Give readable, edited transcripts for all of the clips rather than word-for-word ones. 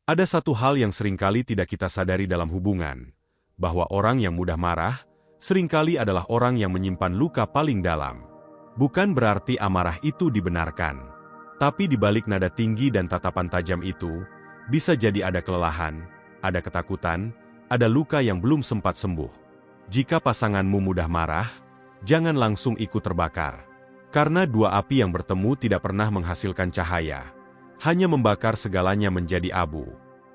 Ada satu hal yang seringkali tidak kita sadari dalam hubungan, bahwa orang yang mudah marah, seringkali adalah orang yang menyimpan luka paling dalam. Bukan berarti amarah itu dibenarkan. Tapi di balik nada tinggi dan tatapan tajam itu, bisa jadi ada kelelahan, ada ketakutan, ada luka yang belum sempat sembuh. Jika pasanganmu mudah marah, jangan langsung ikut terbakar. Karena dua api yang bertemu tidak pernah menghasilkan cahaya. Hanya membakar segalanya menjadi abu.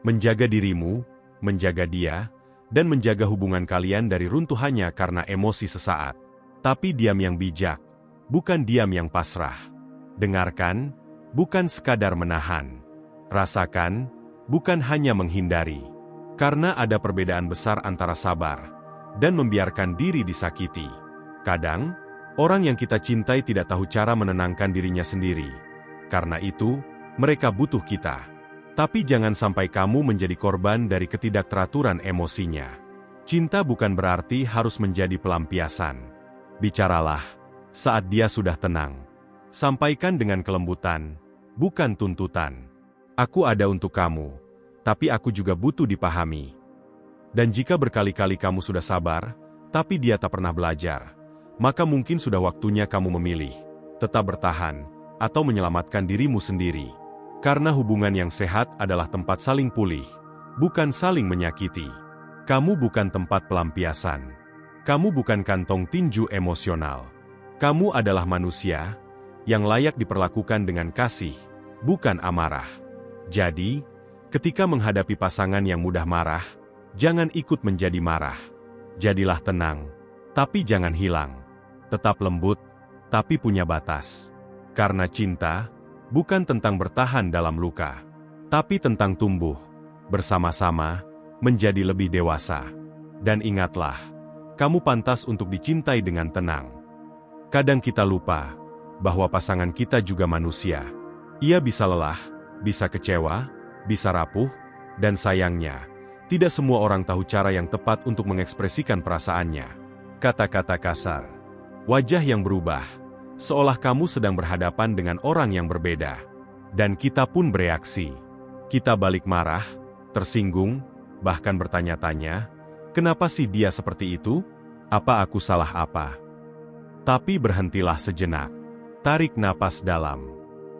Menjaga dirimu, menjaga dia, dan menjaga hubungan kalian dari runtuhannya karena emosi sesaat. Tapi diam yang bijak, bukan diam yang pasrah. Dengarkan, bukan sekadar menahan. Rasakan, bukan hanya menghindari. Karena ada perbedaan besar antara sabar dan membiarkan diri disakiti. Kadang, orang yang kita cintai tidak tahu cara menenangkan dirinya sendiri. Karena itu, mereka butuh kita. Tapi jangan sampai kamu menjadi korban dari ketidakteraturan emosinya. Cinta bukan berarti harus menjadi pelampiasan. Bicaralah saat dia sudah tenang. Sampaikan dengan kelembutan, bukan tuntutan. Aku ada untuk kamu, tapi aku juga butuh dipahami. Dan jika berkali-kali kamu sudah sabar, tapi dia tak pernah belajar, maka mungkin sudah waktunya kamu memilih, tetap bertahan, atau menyelamatkan dirimu sendiri. Karena hubungan yang sehat adalah tempat saling pulih, bukan saling menyakiti. Kamu bukan tempat pelampiasan. Kamu bukan kantong tinju emosional. Kamu adalah manusia yang layak diperlakukan dengan kasih, bukan amarah. Jadi, ketika menghadapi pasangan yang mudah marah, jangan ikut menjadi marah. Jadilah tenang, tapi jangan hilang. Tetap lembut, tapi punya batas. Karena cinta bukan tentang bertahan dalam luka, tapi tentang tumbuh bersama-sama menjadi lebih dewasa. Dan ingatlah, kamu pantas untuk dicintai dengan tenang. Kadang kita lupa bahwa pasangan kita juga manusia. Ia bisa lelah, bisa kecewa, bisa rapuh, dan sayangnya, tidak semua orang tahu cara yang tepat untuk mengekspresikan perasaannya. Kata-kata kasar, wajah yang berubah, seolah kamu sedang berhadapan dengan orang yang berbeda. Dan kita pun bereaksi. Kita balik marah, tersinggung, bahkan bertanya-tanya, kenapa sih dia seperti itu? Apa aku salah apa? Tapi berhentilah sejenak. Tarik napas dalam.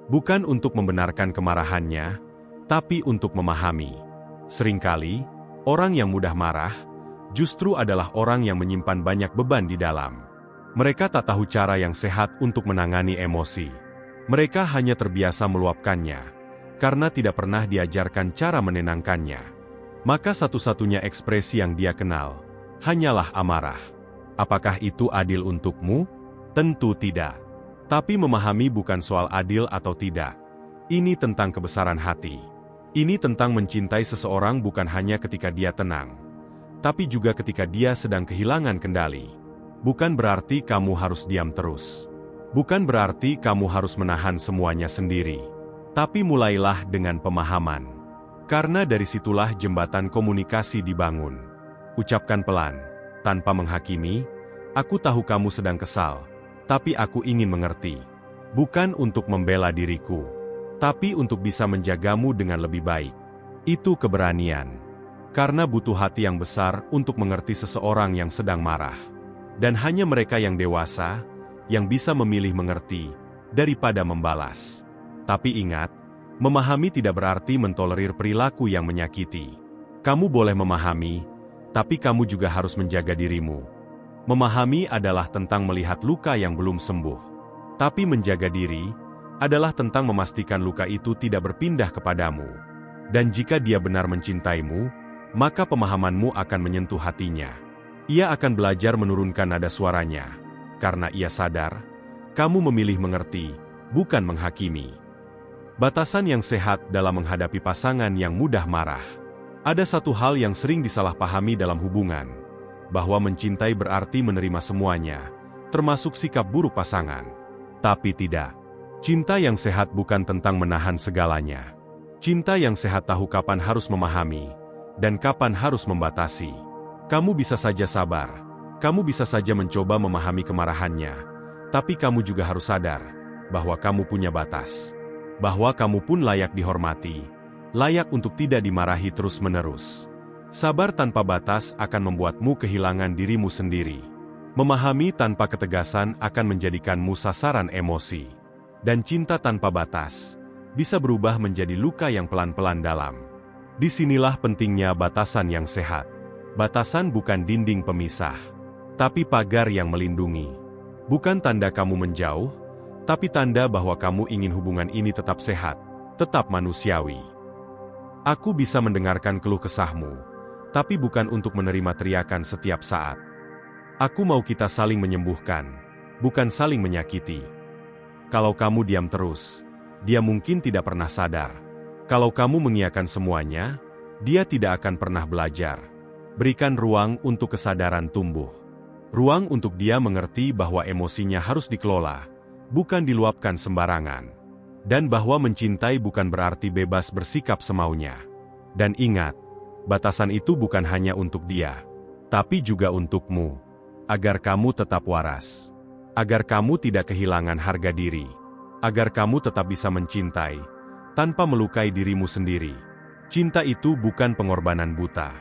Bukan untuk membenarkan kemarahannya, tapi untuk memahami. Seringkali, orang yang mudah marah, justru adalah orang yang menyimpan banyak beban di dalam. Mereka tak tahu cara yang sehat untuk menangani emosi. Mereka hanya terbiasa meluapkannya, karena tidak pernah diajarkan cara menenangkannya. Maka satu-satunya ekspresi yang dia kenal, hanyalah amarah. Apakah itu adil untukmu? Tentu tidak. Tapi memahami bukan soal adil atau tidak. Ini tentang kebesaran hati. Ini tentang mencintai seseorang bukan hanya ketika dia tenang, tapi juga ketika dia sedang kehilangan kendali. Bukan berarti kamu harus diam terus. Bukan berarti kamu harus menahan semuanya sendiri. Tapi mulailah dengan pemahaman. Karena dari situlah jembatan komunikasi dibangun. Ucapkan pelan, tanpa menghakimi, aku tahu kamu sedang kesal, tapi aku ingin mengerti. Bukan untuk membela diriku, tapi untuk bisa menjagamu dengan lebih baik. Itu keberanian. Karena butuh hati yang besar untuk mengerti seseorang yang sedang marah. Dan hanya mereka yang dewasa, yang bisa memilih mengerti, daripada membalas. Tapi ingat, memahami tidak berarti mentolerir perilaku yang menyakiti. Kamu boleh memahami, tapi kamu juga harus menjaga dirimu. Memahami adalah tentang melihat luka yang belum sembuh. Tapi menjaga diri, adalah tentang memastikan luka itu tidak berpindah kepadamu. Dan jika dia benar mencintaimu, maka pemahamanmu akan menyentuh hatinya. Ia akan belajar menurunkan nada suaranya, karena ia sadar, kamu memilih mengerti, bukan menghakimi. Batasan yang sehat dalam menghadapi pasangan yang mudah marah. Ada satu hal yang sering disalahpahami dalam hubungan, bahwa mencintai berarti menerima semuanya, termasuk sikap buruk pasangan. Tapi tidak. Cinta yang sehat bukan tentang menahan segalanya. Cinta yang sehat tahu kapan harus memahami, dan kapan harus membatasi. Kamu bisa saja sabar, kamu bisa saja mencoba memahami kemarahannya, tapi kamu juga harus sadar bahwa kamu punya batas, bahwa kamu pun layak dihormati, layak untuk tidak dimarahi terus-menerus. Sabar tanpa batas akan membuatmu kehilangan dirimu sendiri. Memahami tanpa ketegasan akan menjadikanmu sasaran emosi. Dan cinta tanpa batas bisa berubah menjadi luka yang pelan-pelan dalam. Disinilah pentingnya batasan yang sehat. Batasan bukan dinding pemisah, tapi pagar yang melindungi. Bukan tanda kamu menjauh, tapi tanda bahwa kamu ingin hubungan ini tetap sehat, tetap manusiawi. Aku bisa mendengarkan keluh kesahmu, tapi bukan untuk menerima teriakan setiap saat. Aku mau kita saling menyembuhkan, bukan saling menyakiti. Kalau kamu diam terus, dia mungkin tidak pernah sadar. Kalau kamu mengiyakan semuanya, dia tidak akan pernah belajar. Berikan ruang untuk kesadaran tumbuh. Ruang untuk dia mengerti bahwa emosinya harus dikelola, bukan diluapkan sembarangan. Dan bahwa mencintai bukan berarti bebas bersikap semaunya. Dan ingat, batasan itu bukan hanya untuk dia, tapi juga untukmu. Agar kamu tetap waras. Agar kamu tidak kehilangan harga diri. Agar kamu tetap bisa mencintai, tanpa melukai dirimu sendiri. Cinta itu bukan pengorbanan buta,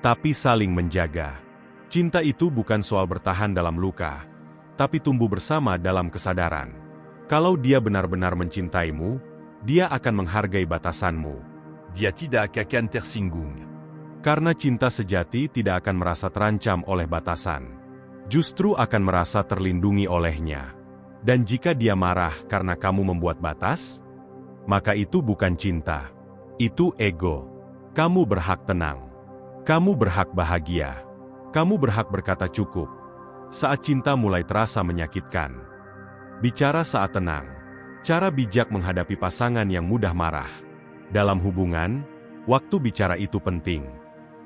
tapi saling menjaga. Cinta itu bukan soal bertahan dalam luka, tapi tumbuh bersama dalam kesadaran. Kalau dia benar-benar mencintaimu, dia akan menghargai batasanmu. Dia tidak akan tersinggung. Karena cinta sejati tidak akan merasa terancam oleh batasan. Justru akan merasa terlindungi olehnya. Dan jika dia marah karena kamu membuat batas, maka itu bukan cinta. Itu ego. Kamu berhak tenang. Kamu berhak bahagia. Kamu berhak berkata cukup saat cinta mulai terasa menyakitkan. Bicara saat tenang. Cara bijak menghadapi pasangan yang mudah marah. Dalam hubungan, waktu bicara itu penting.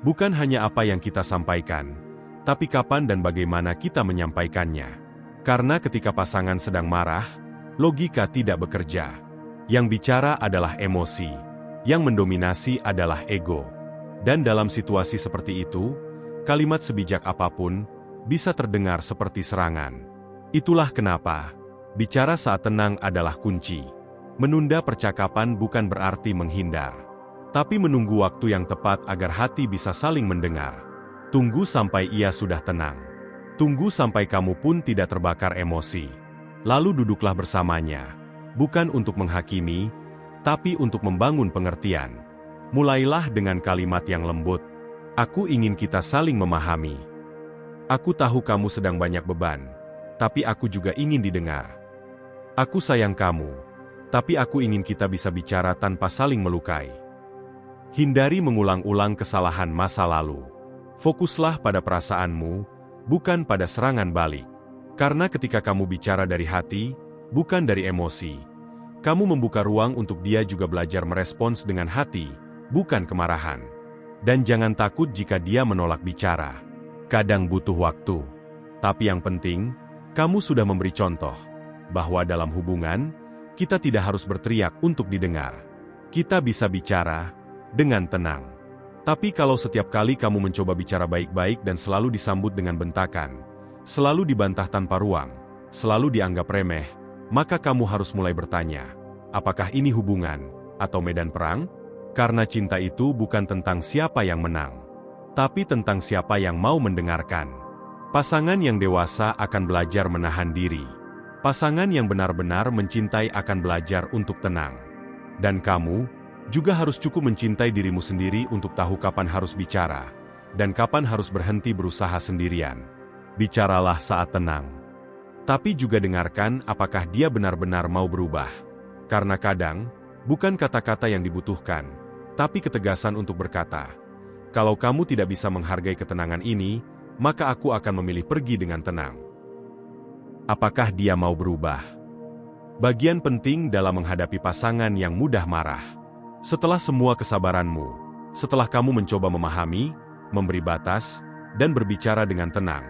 Bukan hanya apa yang kita sampaikan, tapi kapan dan bagaimana kita menyampaikannya. Karena ketika pasangan sedang marah, logika tidak bekerja. Yang bicara adalah emosi, yang mendominasi adalah ego. Dan dalam situasi seperti itu, kalimat sebijak apapun bisa terdengar seperti serangan. Itulah kenapa bicara saat tenang adalah kunci. Menunda percakapan bukan berarti menghindar, tapi menunggu waktu yang tepat agar hati bisa saling mendengar. Tunggu sampai ia sudah tenang. Tunggu sampai kamu pun tidak terbakar emosi. Lalu duduklah bersamanya, bukan untuk menghakimi, tapi untuk membangun pengertian. Mulailah dengan kalimat yang lembut. Aku ingin kita saling memahami. Aku tahu kamu sedang banyak beban, tapi aku juga ingin didengar. Aku sayang kamu, tapi aku ingin kita bisa bicara tanpa saling melukai. Hindari mengulang-ulang kesalahan masa lalu. Fokuslah pada perasaanmu, bukan pada serangan balik. Karena ketika kamu bicara dari hati, bukan dari emosi, kamu membuka ruang untuk dia juga belajar merespons dengan hati, bukan kemarahan. Dan jangan takut jika dia menolak bicara. Kadang butuh waktu. Tapi yang penting, kamu sudah memberi contoh bahwa dalam hubungan, kita tidak harus berteriak untuk didengar. Kita bisa bicara dengan tenang. Tapi kalau setiap kali kamu mencoba bicara baik-baik dan selalu disambut dengan bentakan, selalu dibantah tanpa ruang, selalu dianggap remeh, maka kamu harus mulai bertanya, apakah ini hubungan atau medan perang? Karena cinta itu bukan tentang siapa yang menang, tapi tentang siapa yang mau mendengarkan. Pasangan yang dewasa akan belajar menahan diri. Pasangan yang benar-benar mencintai akan belajar untuk tenang. Dan kamu juga harus cukup mencintai dirimu sendiri untuk tahu kapan harus bicara, dan kapan harus berhenti berusaha sendirian. Bicaralah saat tenang. Tapi juga dengarkan apakah dia benar-benar mau berubah. Karena kadang, bukan kata-kata yang dibutuhkan, tapi ketegasan untuk berkata, kalau kamu tidak bisa menghargai ketenangan ini, maka aku akan memilih pergi dengan tenang. Apakah dia mau berubah? Bagian penting dalam menghadapi pasangan yang mudah marah. Setelah semua kesabaranmu, setelah kamu mencoba memahami, memberi batas, dan berbicara dengan tenang,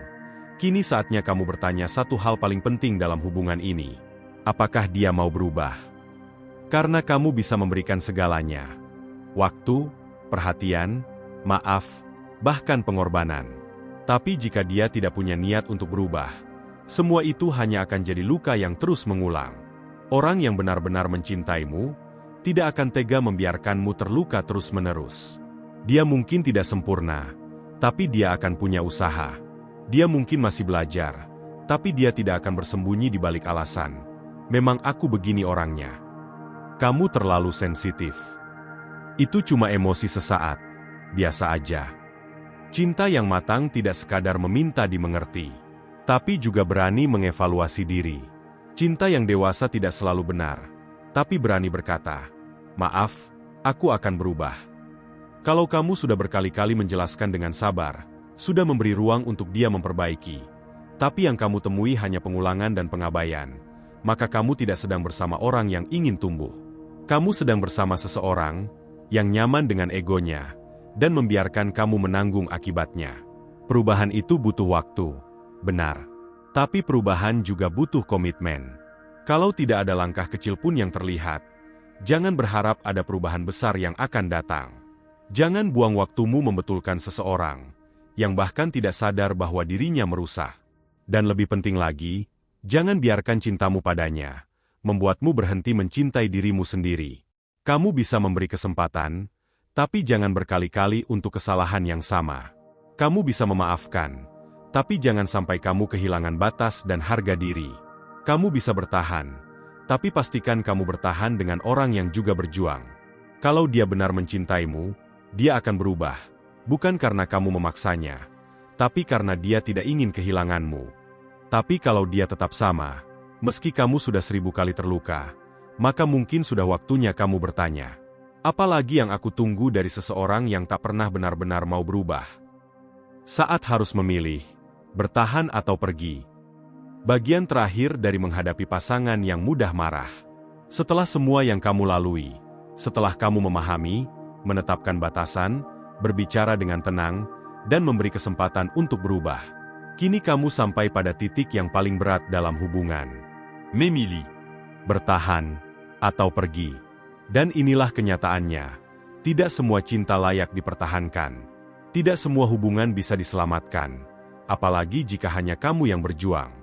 kini saatnya kamu bertanya satu hal paling penting dalam hubungan ini. Apakah dia mau berubah? Karena kamu bisa memberikan segalanya. Waktu, perhatian, maaf, bahkan pengorbanan. Tapi jika dia tidak punya niat untuk berubah, semua itu hanya akan jadi luka yang terus mengulang. Orang yang benar-benar mencintaimu tidak akan tega membiarkanmu terluka terus-menerus. Dia mungkin tidak sempurna, tapi dia akan punya usaha. Dia mungkin masih belajar, tapi dia tidak akan bersembunyi di balik alasan. Memang aku begini orangnya. Kamu terlalu sensitif. Itu cuma emosi sesaat, biasa aja. Cinta yang matang tidak sekadar meminta dimengerti, tapi juga berani mengevaluasi diri. Cinta yang dewasa tidak selalu benar, tapi berani berkata, "Maaf, aku akan berubah." Kalau kamu sudah berkali-kali menjelaskan dengan sabar, sudah memberi ruang untuk dia memperbaiki, tapi yang kamu temui hanya pengulangan dan pengabaian, maka kamu tidak sedang bersama orang yang ingin tumbuh. Kamu sedang bersama seseorang yang nyaman dengan egonya dan membiarkan kamu menanggung akibatnya. Perubahan itu butuh waktu, benar. Tapi perubahan juga butuh komitmen. Kalau tidak ada langkah kecil pun yang terlihat, jangan berharap ada perubahan besar yang akan datang. Jangan buang waktumu membetulkan seseorang yang bahkan tidak sadar bahwa dirinya merusak. Dan lebih penting lagi, jangan biarkan cintamu padanya membuatmu berhenti mencintai dirimu sendiri. Kamu bisa memberi kesempatan, tapi jangan berkali-kali untuk kesalahan yang sama. Kamu bisa memaafkan, tapi jangan sampai kamu kehilangan batas dan harga diri. Kamu bisa bertahan, tapi pastikan kamu bertahan dengan orang yang juga berjuang. Kalau dia benar mencintaimu, dia akan berubah, bukan karena kamu memaksanya, tapi karena dia tidak ingin kehilanganmu. Tapi kalau dia tetap sama, meski kamu sudah 1000 kali terluka, maka mungkin sudah waktunya kamu bertanya, apalagi yang aku tunggu dari seseorang yang tak pernah benar-benar mau berubah? Saat harus memilih, bertahan atau pergi. Bagian terakhir dari menghadapi pasangan yang mudah marah. Setelah semua yang kamu lalui, setelah kamu memahami, menetapkan batasan, berbicara dengan tenang, dan memberi kesempatan untuk berubah, kini kamu sampai pada titik yang paling berat dalam hubungan. Memilih. Bertahan atau pergi. Dan inilah kenyataannya. Tidak semua cinta layak dipertahankan. Tidak semua hubungan bisa diselamatkan. Apalagi jika hanya kamu yang berjuang.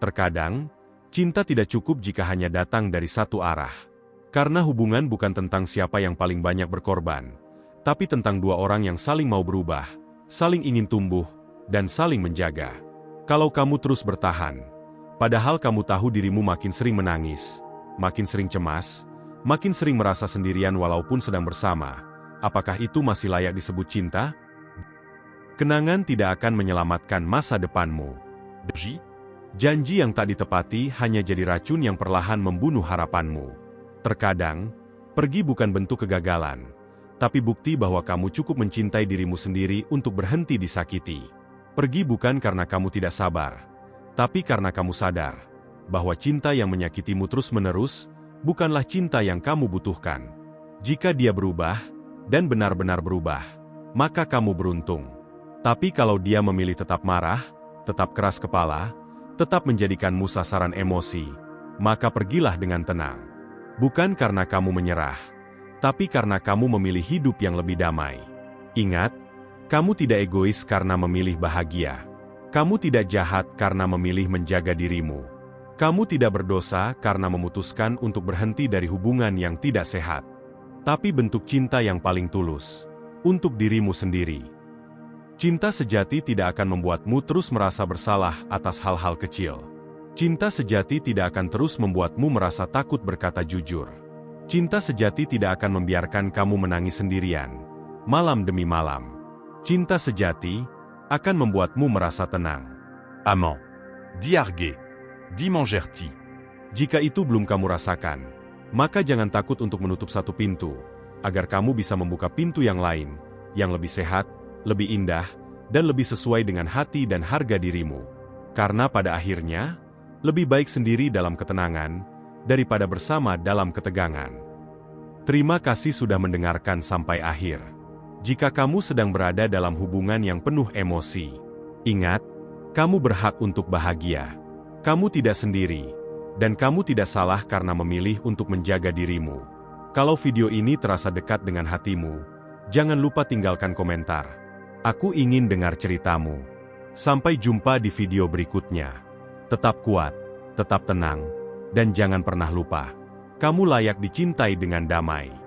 Terkadang, cinta tidak cukup jika hanya datang dari satu arah. Karena hubungan bukan tentang siapa yang paling banyak berkorban, tapi tentang dua orang yang saling mau berubah, saling ingin tumbuh, dan saling menjaga. Kalau kamu terus bertahan, padahal kamu tahu dirimu makin sering menangis, makin sering cemas, makin sering merasa sendirian walaupun sedang bersama, apakah itu masih layak disebut cinta? Kenangan tidak akan menyelamatkan masa depanmu. Janji yang tak ditepati hanya jadi racun yang perlahan membunuh harapanmu. Terkadang, pergi bukan bentuk kegagalan, tapi bukti bahwa kamu cukup mencintai dirimu sendiri untuk berhenti disakiti. Pergi bukan karena kamu tidak sabar, tapi karena kamu sadar bahwa cinta yang menyakitimu terus-menerus bukanlah cinta yang kamu butuhkan. Jika dia berubah, dan benar-benar berubah, maka kamu beruntung. Tapi kalau dia memilih tetap marah, tetap keras kepala, tetap menjadikanmu sasaran emosi, maka pergilah dengan tenang. Bukan karena kamu menyerah, tapi karena kamu memilih hidup yang lebih damai. Ingat, kamu tidak egois karena memilih bahagia. Kamu tidak jahat karena memilih menjaga dirimu. Kamu tidak berdosa karena memutuskan untuk berhenti dari hubungan yang tidak sehat. Tapi bentuk cinta yang paling tulus, untuk dirimu sendiri. Cinta sejati tidak akan membuatmu terus merasa bersalah atas hal-hal kecil. Cinta sejati tidak akan terus membuatmu merasa takut berkata jujur. Cinta sejati tidak akan membiarkan kamu menangis sendirian, malam demi malam. Cinta sejati akan membuatmu merasa tenang. Amant. Diargué. Dimangerti. Jika itu belum kamu rasakan, maka jangan takut untuk menutup satu pintu, agar kamu bisa membuka pintu yang lain, yang lebih sehat, lebih indah, dan lebih sesuai dengan hati dan harga dirimu. Karena pada akhirnya, lebih baik sendiri dalam ketenangan, daripada bersama dalam ketegangan. Terima kasih sudah mendengarkan sampai akhir. Jika kamu sedang berada dalam hubungan yang penuh emosi, ingat, kamu berhak untuk bahagia. Kamu tidak sendiri, dan kamu tidak salah karena memilih untuk menjaga dirimu. Kalau video ini terasa dekat dengan hatimu, jangan lupa tinggalkan komentar. Aku ingin dengar ceritamu. Sampai jumpa di video berikutnya. Tetap kuat, tetap tenang, dan jangan pernah lupa. Kamu layak dicintai dengan damai.